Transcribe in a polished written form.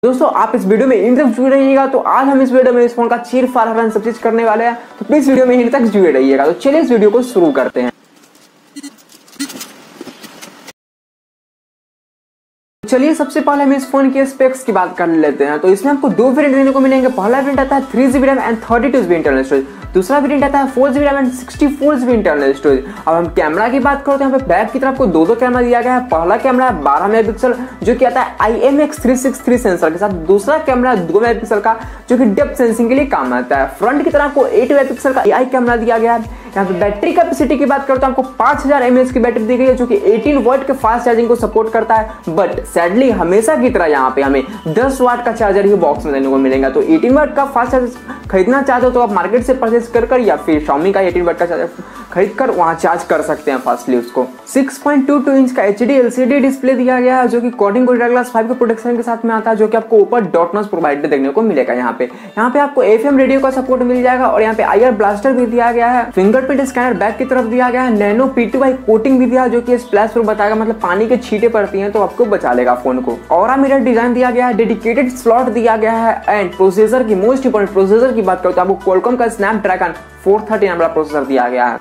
दोस्तों आप इस वीडियो में इन तक जुड़े रहिएगा। तो आज हम इस वीडियो में इस फोन का चीर फाड़ हटाना सब चीज करने वाले हैं, तो प्लीज वीडियो में इन तक जुड़े रहिएगा। तो चलिए इस वीडियो को शुरू करते हैं। चलिए सबसे पहले हम इस फोन के स्पेक्स की बात कर लेते हैं। तो इसमें आपको दो वेरिएंट देखने को मिलेंगे। पहला वेरिएंट आता है 3GB RAM and 32GB internal storage. दूसरा वेरिएंट आता है 4GB RAM and 64GB internal storage. अब हम कैमरा की बात करते हैं। यहाँ पे बैक की तरफ आपको दो कैमरा दिया गया है। पहला कैमरा है 12 मेगापिक्सल जो कि आता है IMX363 सेंसर के साथ। दूसरा कैमरा 2 मेगापिक्सल का जो कि डेप्थ सेंसिंग के लिए काम आता है। फ्रंट की तरफ आपको 8 मेगापिक्सल का AI कैमरा दिया गया है। यहाँ पे बैटरी कैपेसिटी की बात करते हैं, आपको 5000 mAh की बैटरी दी गई है जो कि 18 वाट के फास्ट चार्जिंग को सपोर्ट करता है। बट सैडली हमेशा की तरह यहाँ पे हमें 10 वाट का चार्जर ही बॉक्स में देने को मिलेगा। तो 18 वाट का फास्ट चार्जर खरीदना चाहते हो तो आप मार्केट से परचेज कर या फिर Xiaomi का 18 वाट का चार्जर खरीद कर वहां चार्ज कर सकते हैं फास्टली उसको। 6.22 इंच का HD LCD डिस्प्ले दिया गया है जो कि कोडिंग गोरिल्ला ग्लास 5 के प्रोटेक्शन के साथ में आता है, जो कि आपको ऊपर डॉट नॉच प्रोवाइडेड देखने को मिलेगा। यहाँ पे आपको FM रेडियो का सपोर्ट मिल जाएगा और यहाँ पे IR ब्लास्टर भी दिया गया है। फिंगरप्रिंट स्कैनर बैक की तरफ दिया गया है। नैनो P2 कोटिंग भी दिया है जो कि स्प्लैश प्रूफ बताएगा, मतलब पानी के छींटे पड़ती हैं तो आपको बचा लेगा फोन को। और मिरर डिजाइन दिया गया है, डेडिकेटेड स्लॉट दिया गया है। एंड प्रोसेसर की मोस्ट इंपोर्टेंट प्रोसेसर की बात करो तो आपको क्वालकॉम का स्नैपड्रैगन 430 वाला प्रोसेसर दिया गया है।